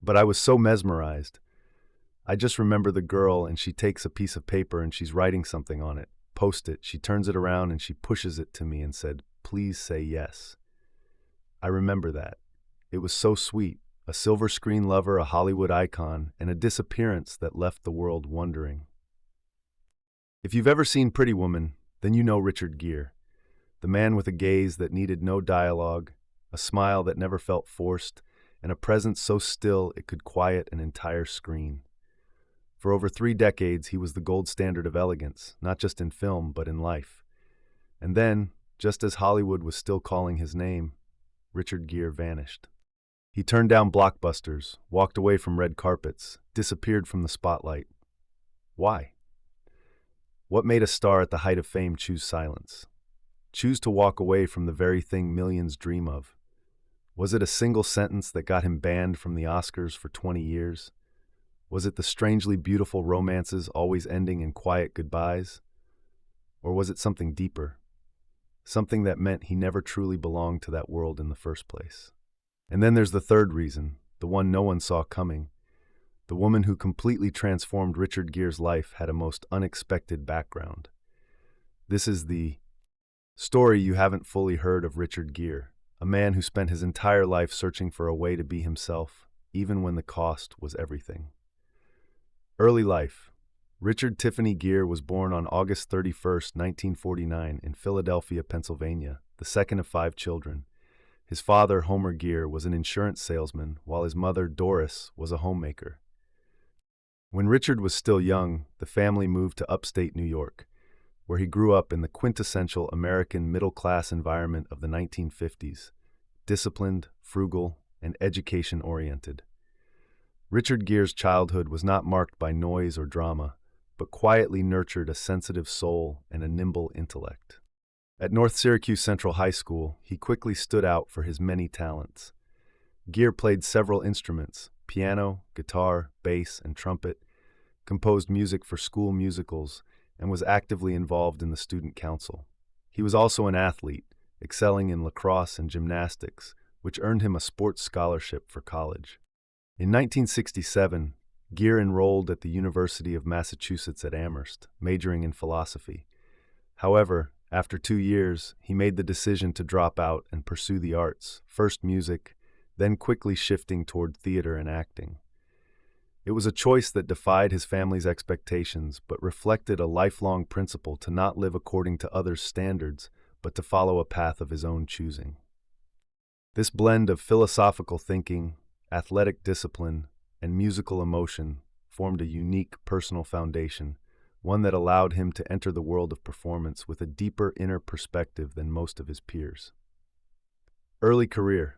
But I was so mesmerized. I just remember the girl, and she takes a piece of paper and she's writing something on it. Post-it. She turns it around and she pushes it to me and said, "Please say yes." I remember that. It was so sweet. A silver screen lover, a Hollywood icon, and a disappearance that left the world wondering. If you've ever seen Pretty Woman, then you know Richard Gere, the man with a gaze that needed no dialogue, a smile that never felt forced, and a presence so still it could quiet an entire screen. For over 3 decades, he was the gold standard of elegance, not just in film, but in life. And then, just as Hollywood was still calling his name, Richard Gere vanished. He turned down blockbusters, walked away from red carpets, disappeared from the spotlight. Why? What made a star at the height of fame choose silence? Choose to walk away from the very thing millions dream of? Was it a single sentence that got him banned from the Oscars for 20 years? Was it the strangely beautiful romances always ending in quiet goodbyes? Or was it something deeper? Something that meant he never truly belonged to that world in the first place. And then there's the third reason, the one no one saw coming. The woman who completely transformed Richard Gere's life had a most unexpected background. This is the story you haven't fully heard of Richard Gere, a man who spent his entire life searching for a way to be himself, even when the cost was everything. Early life. Richard Tiffany Gere was born on August 31, 1949, in Philadelphia, Pennsylvania, the second of 5 children. His father, Homer Gere, was an insurance salesman, while his mother, Doris, was a homemaker. When Richard was still young, the family moved to upstate New York, where he grew up in the quintessential American middle-class environment of the 1950s, disciplined, frugal, and education-oriented. Richard Gere's childhood was not marked by noise or drama, but quietly nurtured a sensitive soul and a nimble intellect. At North Syracuse Central High School, he quickly stood out for his many talents. Gere played several instruments: piano, guitar, bass, and trumpet, composed music for school musicals, and was actively involved in the student council. He was also an athlete, excelling in lacrosse and gymnastics, which earned him a sports scholarship for college. In 1967, Gere enrolled at the University of Massachusetts at Amherst, majoring in philosophy. However, after 2 years, he made the decision to drop out and pursue the arts, first music, then quickly shifting toward theater and acting. It was a choice that defied his family's expectations, but reflected a lifelong principle to not live according to others' standards, but to follow a path of his own choosing. This blend of philosophical thinking, athletic discipline, and musical emotion formed a unique personal foundation, one that allowed him to enter the world of performance with a deeper inner perspective than most of his peers. Early career.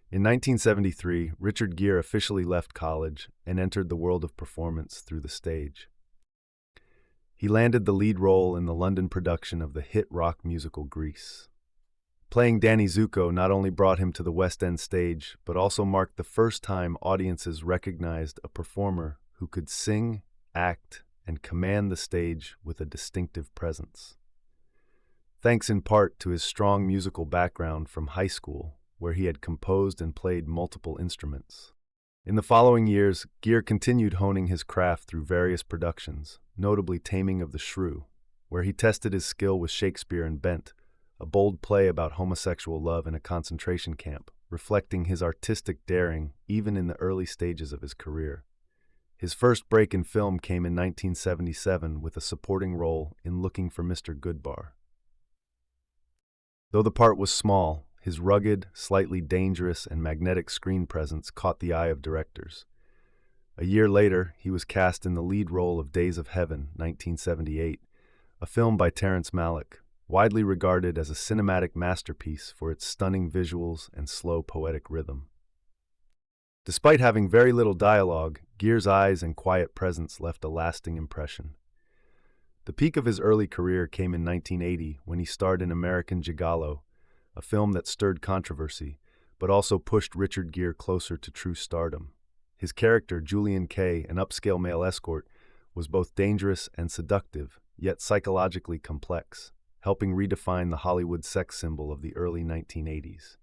In 1973, Richard Gere officially left college and entered the world of performance through the stage. He landed the lead role in the London production of the hit rock musical Grease. Playing Danny Zuko not only brought him to the West End stage, but also marked the first time audiences recognized a performer who could sing, act, and command the stage with a distinctive presence. Thanks in part to his strong musical background from high school, where he had composed and played multiple instruments. In the following years, Gere continued honing his craft through various productions, notably Taming of the Shrew, where he tested his skill with Shakespeare and Bent, a bold play about homosexual love in a concentration camp, reflecting his artistic daring even in the early stages of his career. His first break in film came in 1977 with a supporting role in Looking for Mr. Goodbar. Though the part was small, his rugged, slightly dangerous, and magnetic screen presence caught the eye of directors. A year later, he was cast in the lead role of Days of Heaven, 1978, a film by Terrence Malick, widely regarded as a cinematic masterpiece for its stunning visuals and slow poetic rhythm. Despite having very little dialogue, Gere's eyes and quiet presence left a lasting impression. The peak of his early career came in 1980 when he starred in American Gigolo, a film that stirred controversy, but also pushed Richard Gere closer to true stardom. His character, Julian Kay, an upscale male escort, was both dangerous and seductive, yet psychologically complex, helping redefine the Hollywood sex symbol of the early 1980s.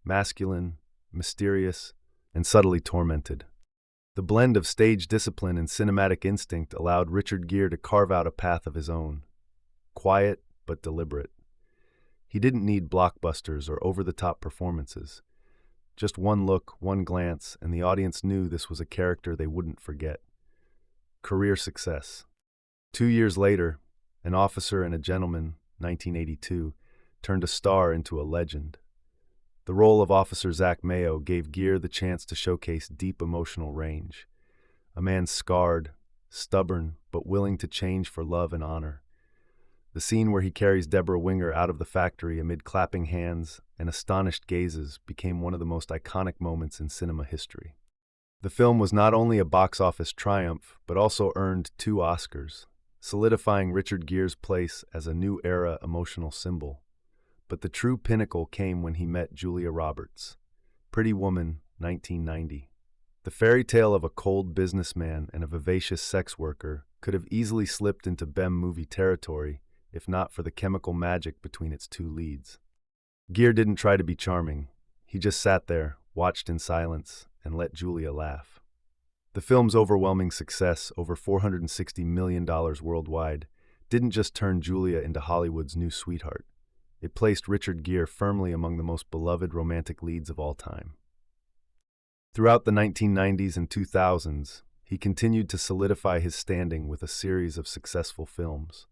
Masculine, mysterious, and subtly tormented. The blend of stage discipline and cinematic instinct allowed Richard Gere to carve out a path of his own, quiet but deliberate. He didn't need blockbusters or over-the-top performances. Just one look, one glance, and the audience knew this was a character they wouldn't forget. Career success. 2 years later, An Officer and a Gentleman, 1982, turned a star into a legend. The role of Officer Zach Mayo gave Gere the chance to showcase deep emotional range. A man scarred, stubborn, but willing to change for love and honor. The scene where he carries Deborah Winger out of the factory amid clapping hands and astonished gazes became one of the most iconic moments in cinema history. The film was not only a box office triumph, but also earned 2 Oscars, solidifying Richard Gere's place as a new era emotional symbol. But the true pinnacle came when he met Julia Roberts. Pretty Woman, 1990. The fairy tale of a cold businessman and a vivacious sex worker could have easily slipped into BEM movie territory if not for the chemical magic between its 2 leads. Gere didn't try to be charming. He just sat there, watched in silence, and let Julia laugh. The film's overwhelming success, over $460 million worldwide, didn't just turn Julia into Hollywood's new sweetheart. It placed Richard Gere firmly among the most beloved romantic leads of all time. Throughout the 1990s and 2000s, he continued to solidify his standing with a series of successful films.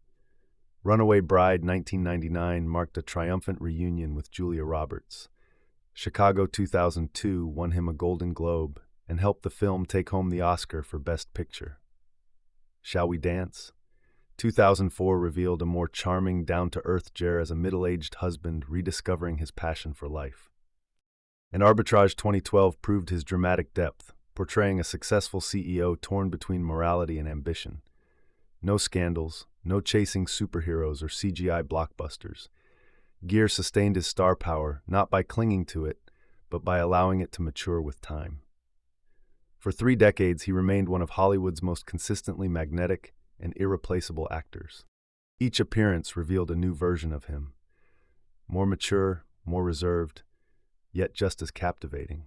Runaway Bride 1999 marked a triumphant reunion with Julia Roberts. Chicago 2002 won him a Golden Globe and helped the film take home the Oscar for Best Picture. Shall We Dance? 2004 revealed a more charming, down-to-earth Gere as a middle-aged husband rediscovering his passion for life. And Arbitrage 2012 proved his dramatic depth, portraying a successful CEO torn between morality and ambition. No scandals, no chasing superheroes or CGI blockbusters. Gere sustained his star power not by clinging to it, but by allowing it to mature with time. For 3 decades, he remained one of Hollywood's most consistently magnetic and irreplaceable actors. Each appearance revealed a new version of him. More mature, more reserved, yet just as captivating.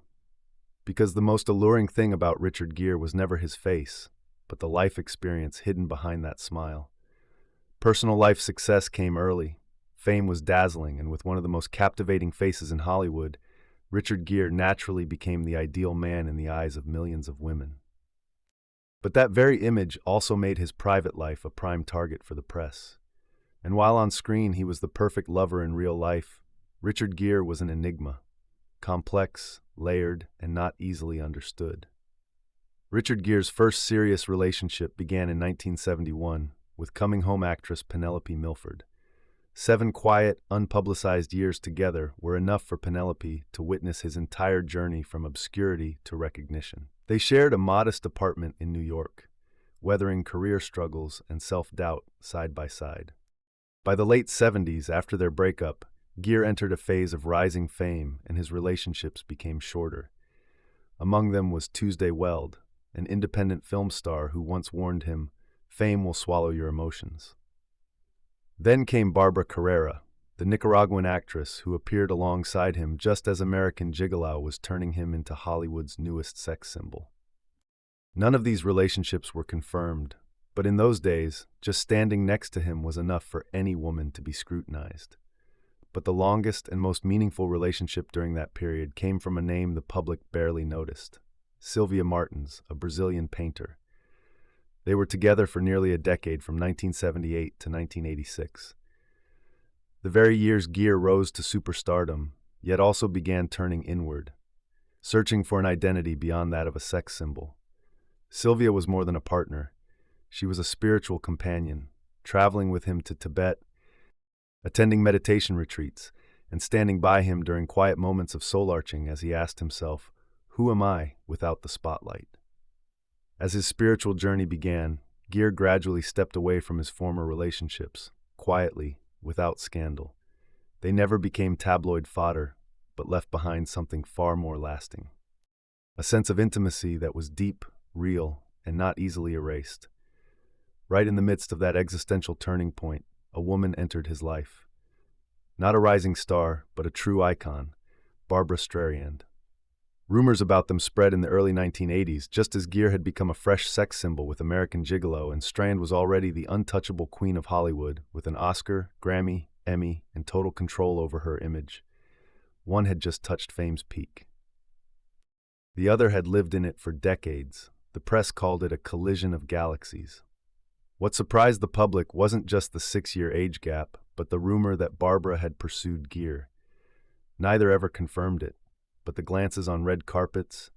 Because the most alluring thing about Richard Gere was never his face, but the life experience hidden behind that smile. Personal life success came early. Fame was dazzling, and with one of the most captivating faces in Hollywood, Richard Gere naturally became the ideal man in the eyes of millions of women. But that very image also made his private life a prime target for the press. And while on screen he was the perfect lover in real life, Richard Gere was an enigma, complex, layered, and not easily understood. Richard Gere's first serious relationship began in 1971 with coming-home actress Penelope Milford. 7 quiet, unpublicized years together were enough for Penelope to witness his entire journey from obscurity to recognition. They shared a modest apartment in New York, weathering career struggles and self-doubt side by side. By the late 70s, after their breakup, Gere entered a phase of rising fame and his relationships became shorter. Among them was Tuesday Weld, an independent film star who once warned him, "Fame will swallow your emotions." Then came Barbara Carrera, the Nicaraguan actress who appeared alongside him just as American Gigolo was turning him into Hollywood's newest sex symbol. None of these relationships were confirmed, but in those days, just standing next to him was enough for any woman to be scrutinized. But the longest and most meaningful relationship during that period came from a name the public barely noticed: Sylvia Martins, a Brazilian painter. They were together for nearly a decade, from 1978 to 1986. The very years Gere rose to superstardom, yet also began turning inward, searching for an identity beyond that of a sex symbol. Sylvia was more than a partner. She was a spiritual companion, traveling with him to Tibet, attending meditation retreats, and standing by him during quiet moments of soul-arching as he asked himself, "Who am I without the spotlight?" As his spiritual journey began, Gere gradually stepped away from his former relationships, quietly, without scandal. They never became tabloid fodder, but left behind something far more lasting. A sense of intimacy that was deep, real, and not easily erased. Right in the midst of that existential turning point, a woman entered his life. Not a rising star, but a true icon, Barbra Streisand. Rumors about them spread in the early 1980s, just as Gere had become a fresh sex symbol with American Gigolo, and Strand was already the untouchable queen of Hollywood, with an Oscar, Grammy, Emmy, and total control over her image. One had just touched fame's peak. The other had lived in it for decades. The press called it a collision of galaxies. What surprised the public wasn't just the 6-year age gap, but the rumor that Barbara had pursued Gere. Neither ever confirmed it, but the glances on red carpets,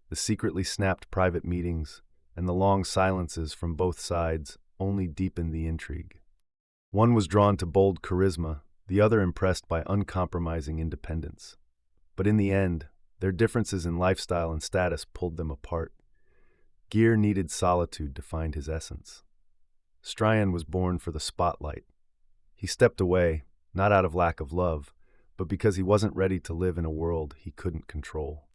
the secretly snapped private meetings, and the long silences from both sides only deepened the intrigue. One was drawn to bold charisma, the other impressed by uncompromising independence. But in the end, their differences in lifestyle and status pulled them apart. Gere needed solitude to find his essence. Stryan was born for the spotlight. He stepped away, not out of lack of love, but because he wasn't ready to live in a world he couldn't control.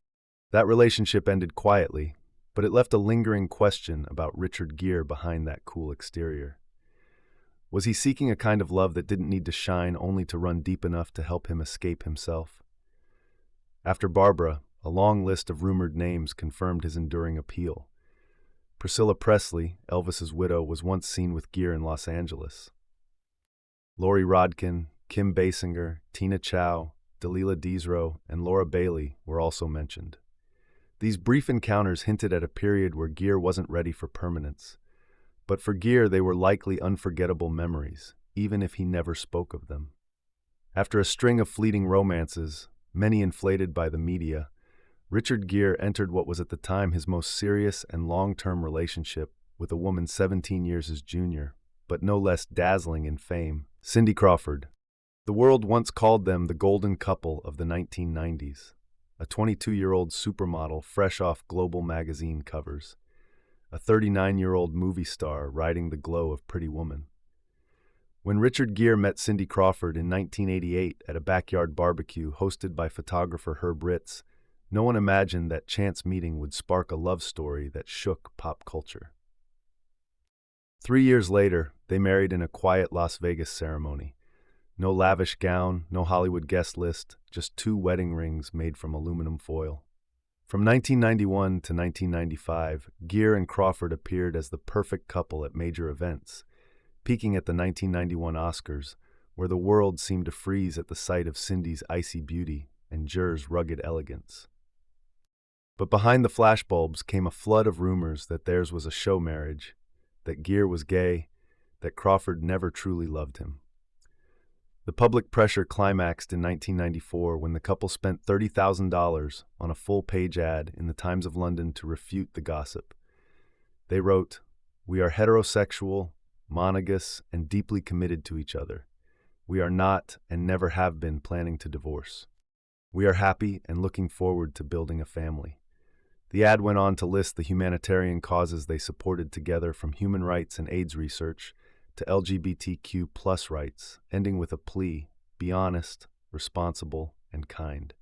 That relationship ended quietly, but it left a lingering question about Richard Gere behind that cool exterior. Was he seeking a kind of love that didn't need to shine only to run deep enough to help him escape himself? After Barbara, a long list of rumored names confirmed his enduring appeal. Priscilla Presley, Elvis's widow, was once seen with Gere in Los Angeles. Lori Rodkin, Kim Basinger, Tina Chow, Delilah Deesrow, and Laura Bailey were also mentioned. These brief encounters hinted at a period where Gere wasn't ready for permanence. But for Gere, they were likely unforgettable memories, even if he never spoke of them. After a string of fleeting romances, many inflated by the media, Richard Gere entered what was at the time his most serious and long-term relationship with a woman 17 years his junior, but no less dazzling in fame, Cindy Crawford. The world once called them the golden couple of the 1990s, a 22-year-old supermodel fresh off Global magazine covers, a 39-year-old movie star riding the glow of Pretty Woman. When Richard Gere met Cindy Crawford in 1988 at a backyard barbecue hosted by photographer Herb Ritz, no one imagined that chance meeting would spark a love story that shook pop culture. 3 years later, they married in a quiet Las Vegas ceremony. No lavish gown, no Hollywood guest list, just 2 wedding rings made from aluminum foil. From 1991 to 1995, Gere and Crawford appeared as the perfect couple at major events, peaking at the 1991 Oscars, where the world seemed to freeze at the sight of Cindy's icy beauty and Gere's rugged elegance. But behind the flashbulbs came a flood of rumors that theirs was a show marriage, that Gere was gay, that Crawford never truly loved him. The public pressure climaxed in 1994 when the couple spent $30,000 on a full-page ad in the Times of London to refute the gossip. They wrote, "We are heterosexual, monogamous, and deeply committed to each other. We are not and never have been planning to divorce. We are happy and looking forward to building a family." The ad went on to list the humanitarian causes they supported together, from human rights and AIDS research to LGBTQ+ rights, ending with a plea: be honest, responsible, and kind.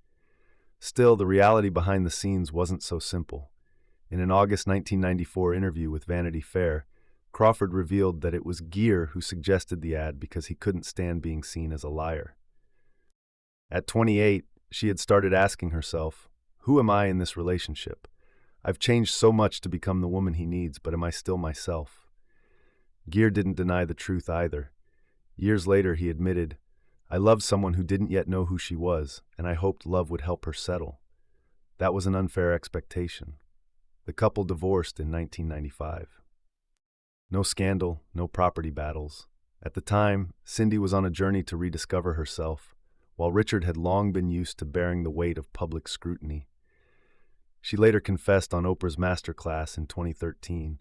Still, the reality behind the scenes wasn't so simple. In an August 1994 interview with Vanity Fair, Crawford revealed that it was Gere who suggested the ad because he couldn't stand being seen as a liar. At 28, she had started asking herself, "Who am I in this relationship? I've changed so much to become the woman he needs, but am I still myself?" Gere didn't deny the truth either. Years later, he admitted, "I loved someone who didn't yet know who she was, and I hoped love would help her settle. That was an unfair expectation." The couple divorced in 1995. No scandal, no property battles. At the time, Cindy was on a journey to rediscover herself, while Richard had long been used to bearing the weight of public scrutiny. She later confessed on Oprah's Masterclass in 2013.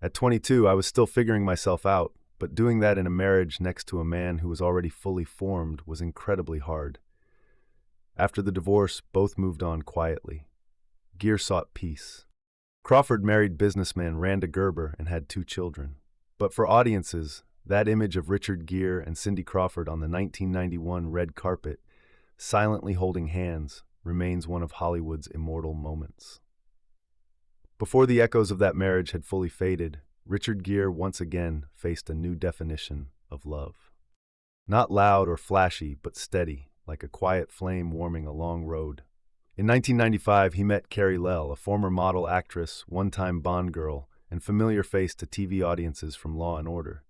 "At 22, I was still figuring myself out, but doing that in a marriage next to a man who was already fully formed was incredibly hard." After the divorce, both moved on quietly. Gere sought peace. Crawford married businessman Randa Gerber and had 2 children. But for audiences, that image of Richard Gere and Cindy Crawford on the 1991 red carpet, silently holding hands, remains one of Hollywood's immortal moments. Before the echoes of that marriage had fully faded, Richard Gere once again faced a new definition of love. Not loud or flashy, but steady, like a quiet flame warming a long road. In 1995, he met Carrie Lell, a former model actress, one-time Bond girl, and familiar face to TV audiences from Law and Order.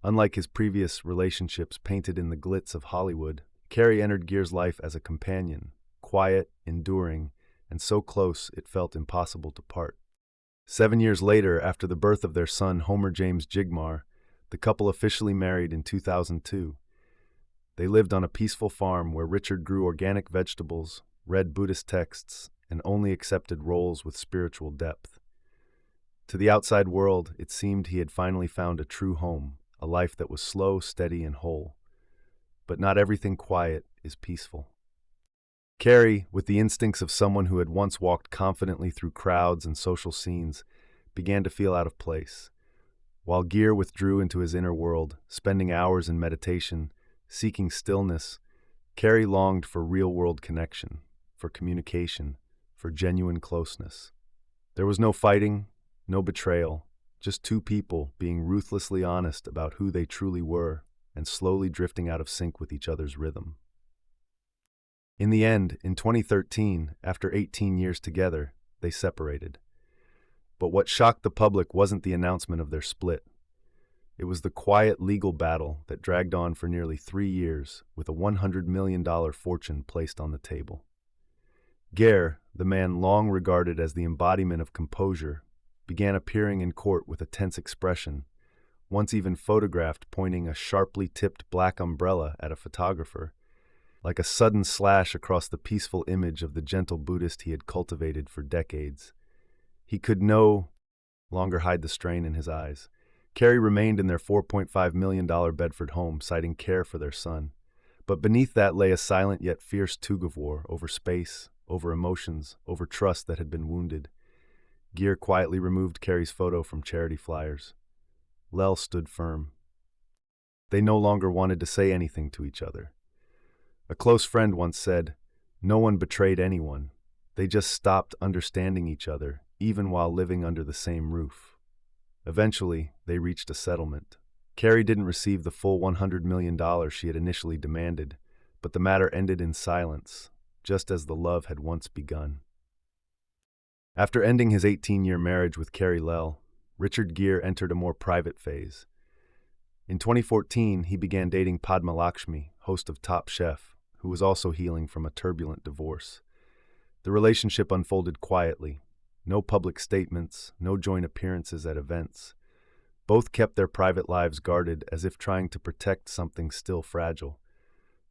Unlike his previous relationships painted in the glitz of Hollywood, Carrie entered Gere's life as a companion, quiet, enduring, and so close it felt impossible to part. 7 years later, after the birth of their son Homer James Jigmar, the couple officially married in 2002. They lived on a peaceful farm where Richard grew organic vegetables, read Buddhist texts, and only accepted roles with spiritual depth. To the outside world, it seemed he had finally found a true home, a life that was slow, steady, and whole. But not everything quiet is peaceful. Carrie, with the instincts of someone who had once walked confidently through crowds and social scenes, began to feel out of place. While Gere withdrew into his inner world, spending hours in meditation, seeking stillness, Carrie longed for real-world connection, for communication, for genuine closeness. There was no fighting, no betrayal, just two people being ruthlessly honest about who they truly were and slowly drifting out of sync with each other's rhythm. In the end, in 2013, after 18 years together, they separated. But what shocked the public wasn't the announcement of their split. It was the quiet legal battle that dragged on for nearly 3 years, with a $100 million fortune placed on the table. Gere, the man long regarded as the embodiment of composure, began appearing in court with a tense expression, once even photographed pointing a sharply tipped black umbrella at a photographer, like a sudden slash across the peaceful image of the gentle Buddhist he had cultivated for decades. He could no longer hide the strain in his eyes. Carrie remained in their $4.5 million Bedford home, citing care for their son. But beneath that lay a silent yet fierce tug-of-war over space, over emotions, over trust that had been wounded. Gere quietly removed Carrie's photo from charity flyers. Lell stood firm. They no longer wanted to say anything to each other. A close friend once said, "No one betrayed anyone. They just stopped understanding each other, even while living under the same roof." Eventually, they reached a settlement. Carrie didn't receive the full $100 million she had initially demanded, but the matter ended in silence, just as the love had once begun. After ending his 18-year marriage with Carrie Lell, Richard Gere entered a more private phase. In 2014, he began dating Padma Lakshmi, host of Top Chef, who was also healing from a turbulent divorce. The relationship unfolded quietly. No public statements, no joint appearances at events. Both kept their private lives guarded as if trying to protect something still fragile.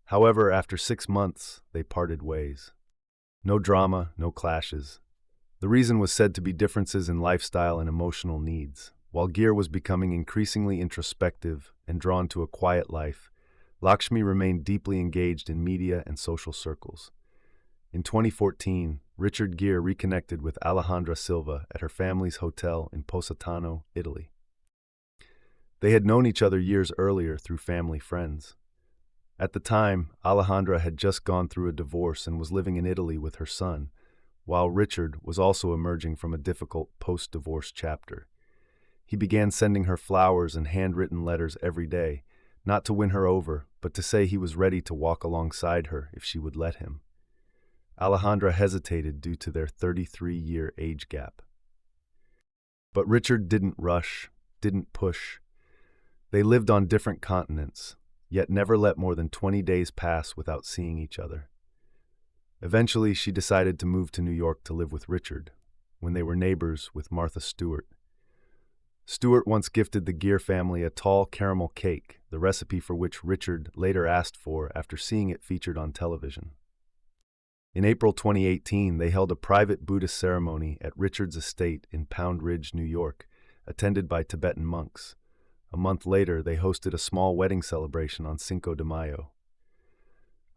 However, after 6 months, they parted ways. No drama, no clashes. The reason was said to be differences in lifestyle and emotional needs. While Gere was becoming increasingly introspective and drawn to a quiet life, Lakshmi remained deeply engaged in media and social circles. In 2014, Richard Gere reconnected with Alejandra Silva at her family's hotel in Positano, Italy. They had known each other years earlier through family friends. At the time, Alejandra had just gone through a divorce and was living in Italy with her son, while Richard was also emerging from a difficult post-divorce chapter. He began sending her flowers and handwritten letters every day, not to win her over, but to say he was ready to walk alongside her if she would let him. Alejandra hesitated due to their 33-year age gap. But Richard didn't rush, didn't push. They lived on different continents, yet never let more than 20 days pass without seeing each other. Eventually, she decided to move to New York to live with Richard, when they were neighbors with Martha Stewart. Stewart once gifted the Gere family a tall caramel cake, the recipe for which Richard later asked for after seeing it featured on television. In April 2018, they held a private Buddhist ceremony at Richard's estate in Pound Ridge, New York, attended by Tibetan monks. A month later, they hosted a small wedding celebration on Cinco de Mayo.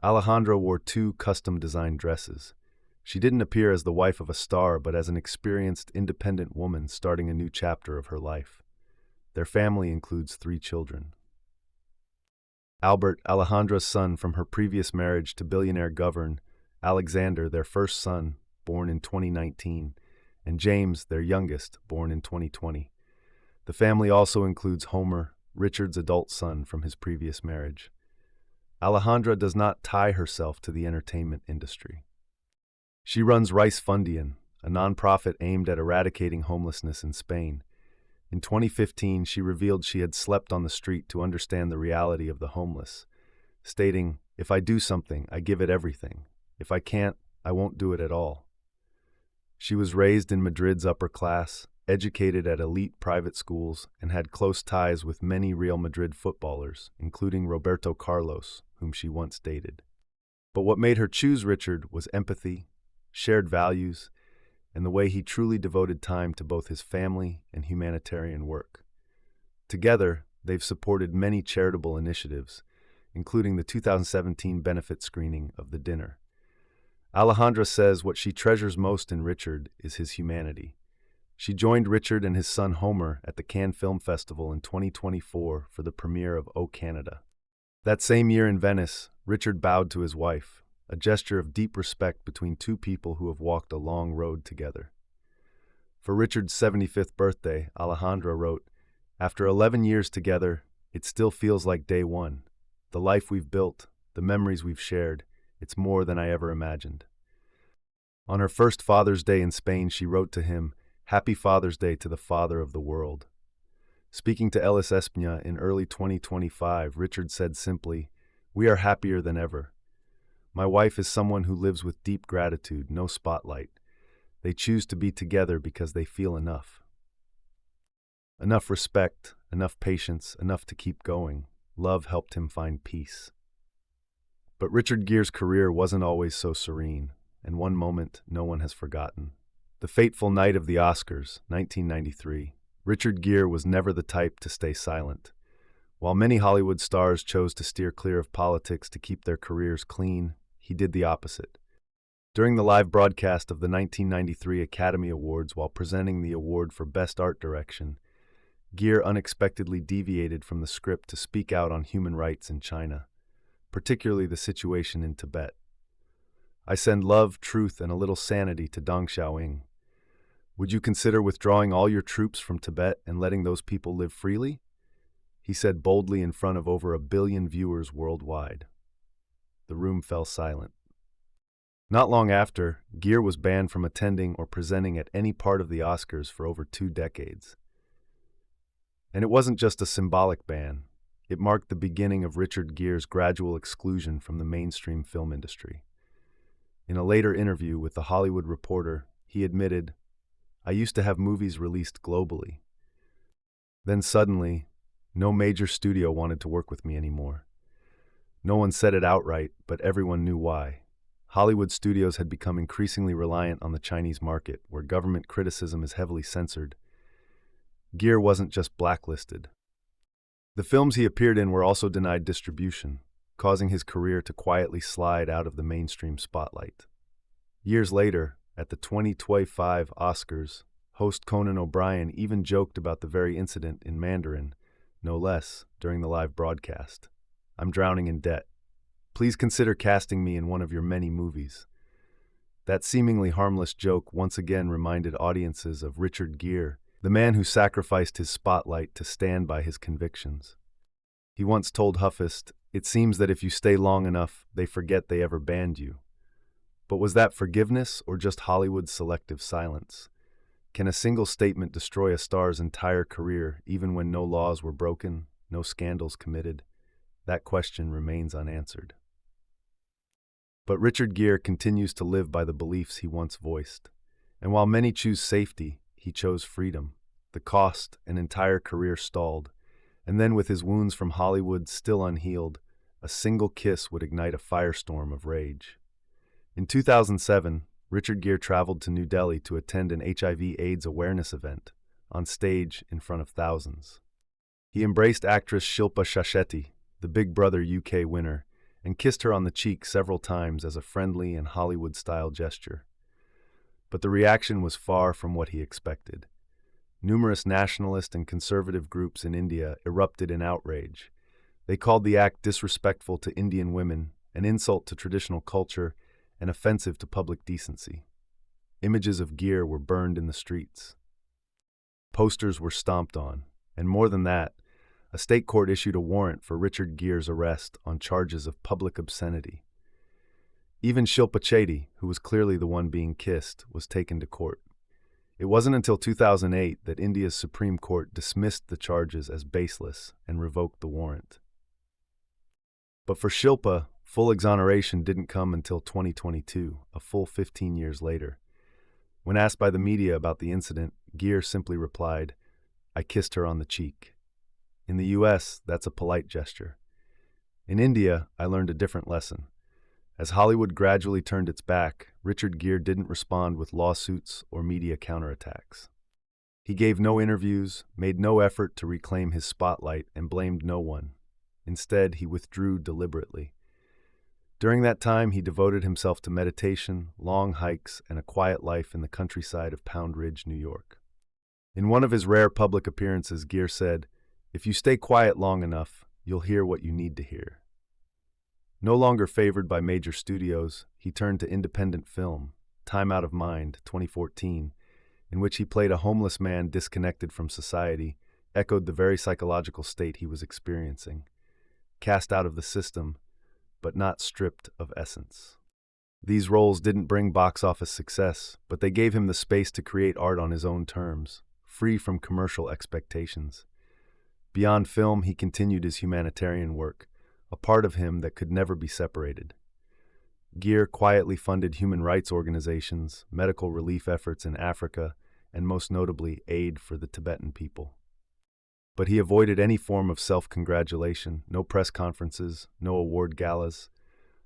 Alejandra wore 2 custom-designed dresses. She didn't appear as the wife of a star, but as an experienced, independent woman starting a new chapter of her life. Their family includes 3 children. Albert, Alejandra's son from her previous marriage to billionaire Govern Alexander, their first son, born in 2019, and James, their youngest, born in 2020. The family also includes Homer, Richard's adult son from his previous marriage. Alejandra does not tie herself to the entertainment industry. She runs Rice Fundian, a nonprofit aimed at eradicating homelessness in Spain. In 2015, she revealed she had slept on the street to understand the reality of the homeless, stating, "If I do something, I give it everything. If I can't, I won't do it at all." She was raised in Madrid's upper class, educated at elite private schools, and had close ties with many Real Madrid footballers, including Roberto Carlos, whom she once dated. But what made her choose Richard was empathy, shared values, and the way he truly devoted time to both his family and humanitarian work. Together, they've supported many charitable initiatives, including the 2017 benefit screening of The Dinner. Alejandra says what she treasures most in Richard is his humanity. She joined Richard and his son Homer at the Cannes Film Festival in 2024 for the premiere of O Canada. That same year in Venice, Richard bowed to his wife, a gesture of deep respect between two people who have walked a long road together. For Richard's 75th birthday, Alejandra wrote, "After 11 years together, it still feels like day one. The life we've built, the memories we've shared, it's more than I ever imagined." On her first Father's Day in Spain, she wrote to him, "Happy Father's Day to the father of the world." Speaking to Ellis Espina in early 2025, Richard said simply, "We are happier than ever. My wife is someone who lives with deep gratitude, no spotlight. They choose to be together because they feel enough. Enough respect, enough patience, enough to keep going. Love helped him find peace." But Richard Gere's career wasn't always so serene, and one moment no one has forgotten. The fateful night of the Oscars, 1993. Richard Gere was never the type to stay silent. While many Hollywood stars chose to steer clear of politics to keep their careers clean, he did the opposite. During the live broadcast of the 1993 Academy Awards while presenting the award for Best Art Direction, Gere unexpectedly deviated from the script to speak out on human rights in China, particularly the situation in Tibet. "I send love, truth, and a little sanity to Deng Xiaoping. Would you consider withdrawing all your troops from Tibet and letting those people live freely?" he said boldly in front of over 1 billion viewers worldwide. The room fell silent. Not long after, Gere was banned from attending or presenting at any part of the Oscars for over 2 decades. And it wasn't just a symbolic ban. It marked the beginning of Richard Gere's gradual exclusion from the mainstream film industry. In a later interview with The Hollywood Reporter, he admitted, "I used to have movies released globally. Then suddenly, no major studio wanted to work with me anymore. No one said it outright, but everyone knew why. Hollywood studios had become increasingly reliant on the Chinese market, where government criticism is heavily censored. Gere wasn't just blacklisted. The films he appeared in were also denied distribution, causing his career to quietly slide out of the mainstream spotlight." Years later, at the 2025 Oscars, host Conan O'Brien even joked about the very incident in Mandarin, no less, during the live broadcast. "I'm drowning in debt. Please consider casting me in one of your many movies." That seemingly harmless joke once again reminded audiences of Richard Gere, the man who sacrificed his spotlight to stand by his convictions. He once told Huffist, "It seems that if you stay long enough, they forget they ever banned you." But was that forgiveness or just Hollywood's selective silence? Can a single statement destroy a star's entire career, even when no laws were broken, no scandals committed? That question remains unanswered. But Richard Gere continues to live by the beliefs he once voiced. And while many choose safety, he chose freedom. The cost, an entire career stalled. And then with his wounds from Hollywood still unhealed, a single kiss would ignite a firestorm of rage. In 2007, Richard Gere traveled to New Delhi to attend an HIV/AIDS awareness event, on stage in front of thousands. He embraced actress Shilpa Shetty, the Big Brother UK winner, and kissed her on the cheek several times as a friendly and Hollywood-style gesture. But the reaction was far from what he expected. Numerous nationalist and conservative groups in India erupted in outrage. They called the act disrespectful to Indian women, an insult to traditional culture, and offensive to public decency. Images of Gere were burned in the streets. Posters were stomped on, and more than that, a state court issued a warrant for Richard Gere's arrest on charges of public obscenity. Even Shilpa Shetty, who was clearly the one being kissed, was taken to court. It wasn't until 2008 that India's Supreme Court dismissed the charges as baseless and revoked the warrant. But for Shilpa, full exoneration didn't come until 2022, a full 15 years later. When asked by the media about the incident, Gere simply replied, "I kissed her on the cheek." In the US, that's a polite gesture. In India, I learned a different lesson. As Hollywood gradually turned its back, Richard Gere didn't respond with lawsuits or media counterattacks. He gave no interviews, made no effort to reclaim his spotlight, and blamed no one. Instead, he withdrew deliberately. During that time, he devoted himself to meditation, long hikes, and a quiet life in the countryside of Pound Ridge, New York. In one of his rare public appearances, Gere said, "If you stay quiet long enough, you'll hear what you need to hear." No longer favored by major studios, he turned to independent film, Time Out of Mind, 2014, in which he played a homeless man disconnected from society, echoed the very psychological state he was experiencing. Cast out of the system, but not stripped of essence. These roles didn't bring box office success, but they gave him the space to create art on his own terms, free from commercial expectations. Beyond film, he continued his humanitarian work, a part of him that could never be separated. Gere quietly funded human rights organizations, medical relief efforts in Africa, and most notably, aid for the Tibetan people. But he avoided any form of self-congratulation, no press conferences, no award galas.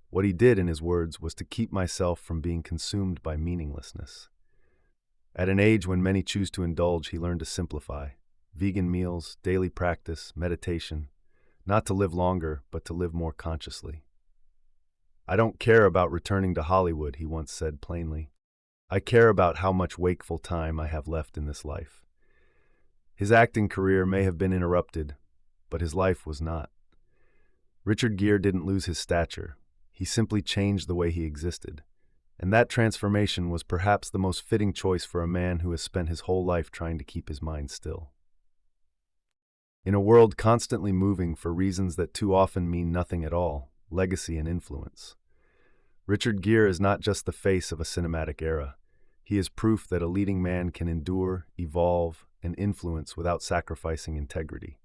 What he did, in his words, was to keep myself from being consumed by meaninglessness. At an age when many choose to indulge, he learned to simplify. Vegan meals, daily practice, meditation. Not to live longer, but to live more consciously. "I don't care about returning to Hollywood," he once said plainly. "I care about how much wakeful time I have left in this life." His acting career may have been interrupted, but his life was not. Richard Gere didn't lose his stature. He simply changed the way he existed. And that transformation was perhaps the most fitting choice for a man who has spent his whole life trying to keep his mind still. In a world constantly moving for reasons that too often mean nothing at all, legacy and influence, Richard Gere is not just the face of a cinematic era. He is proof that a leading man can endure, evolve, and influence without sacrificing integrity.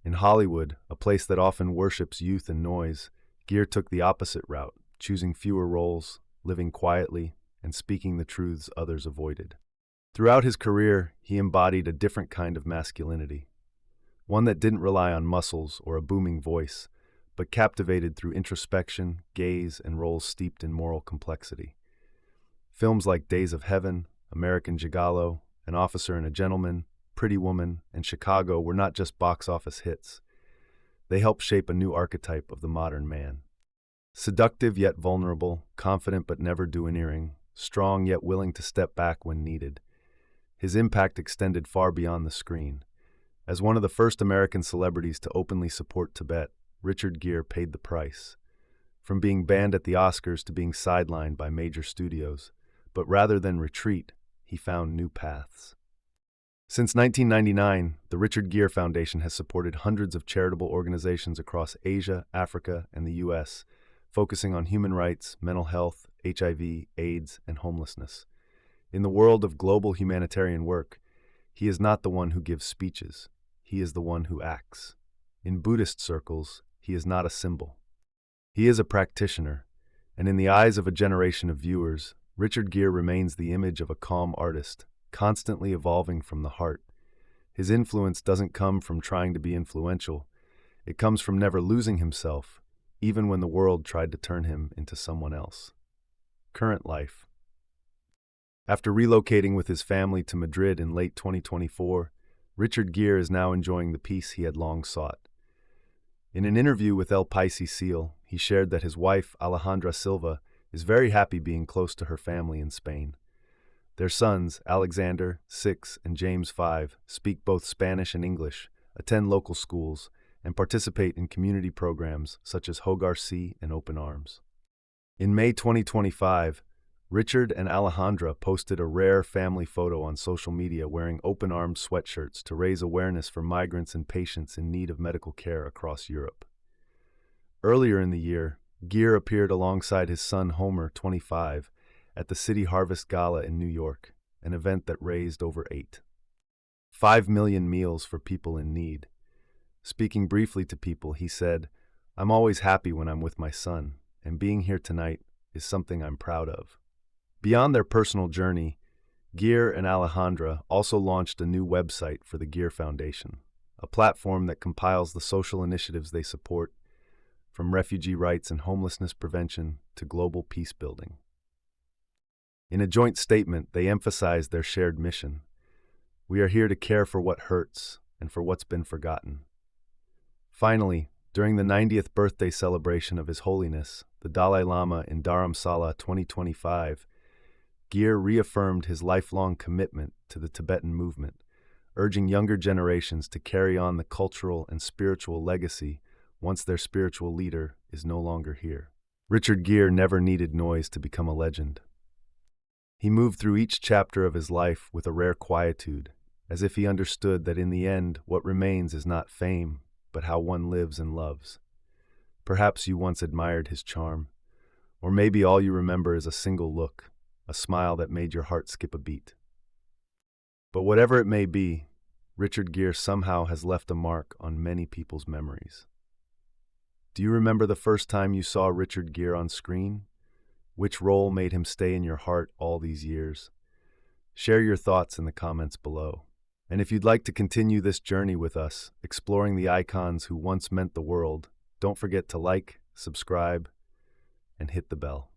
In Hollywood, a place that often worships youth and noise, Gere took the opposite route, choosing fewer roles, living quietly, and speaking the truths others avoided. Throughout his career, he embodied a different kind of masculinity. One that didn't rely on muscles or a booming voice, but captivated through introspection, gaze, and roles steeped in moral complexity. Films like Days of Heaven, American Gigolo, An Officer and a Gentleman, Pretty Woman, and Chicago were not just box office hits. They helped shape a new archetype of the modern man. Seductive yet vulnerable, confident but never domineering, strong yet willing to step back when needed. His impact extended far beyond the screen. As one of the first American celebrities to openly support Tibet, Richard Gere paid the price. From being banned at the Oscars to being sidelined by major studios. But rather than retreat, he found new paths. Since 1999, the Richard Gere Foundation has supported hundreds of charitable organizations across Asia, Africa, and the US, focusing on human rights, mental health, HIV, AIDS, and homelessness. In the world of global humanitarian work, he is not the one who gives speeches. He is the one who acts. In Buddhist circles, he is not a symbol. He is a practitioner, and in the eyes of a generation of viewers, Richard Gere remains the image of a calm artist, constantly evolving from the heart. His influence doesn't come from trying to be influential. It comes from never losing himself, even when the world tried to turn him into someone else. Current life. After relocating with his family to Madrid in late 2024, Richard Gere is now enjoying the peace he had long sought. In an interview with El País Seal, he shared that his wife, Alejandra Silva, is very happy being close to her family in Spain. Their sons, Alexander, 6, and James, 5, speak both Spanish and English, attend local schools, and participate in community programs such as Hogar C and Open Arms. In May 2025, Richard and Alejandra posted a rare family photo on social media wearing Open Arms sweatshirts to raise awareness for migrants and patients in need of medical care across Europe. Earlier in the year, Gere appeared alongside his son Homer, 25, at the City Harvest Gala in New York, an event that raised over 5 million meals for people in need. Speaking briefly to people, he said, "I'm always happy when I'm with my son, and being here tonight is something I'm proud of." Beyond their personal journey, Gere and Alejandra also launched a new website for the Gere Foundation, a platform that compiles the social initiatives they support, from refugee rights and homelessness prevention to global peace building. In a joint statement, they emphasized their shared mission. "We are here to care for what hurts and for what's been forgotten." Finally, during the 90th birthday celebration of His Holiness, the Dalai Lama in Dharamsala 2025, Gere reaffirmed his lifelong commitment to the Tibetan movement, urging younger generations to carry on the cultural and spiritual legacy once their spiritual leader is no longer here. Richard Gere never needed noise to become a legend. He moved through each chapter of his life with a rare quietude, as if he understood that in the end, what remains is not fame, but how one lives and loves. Perhaps you once admired his charm, or maybe all you remember is a single look, a smile that made your heart skip a beat. But whatever it may be, Richard Gere somehow has left a mark on many people's memories. Do you remember the first time you saw Richard Gere on screen? Which role made him stay in your heart all these years? Share your thoughts in the comments below. And if you'd like to continue this journey with us, exploring the icons who once meant the world, don't forget to like, subscribe, and hit the bell.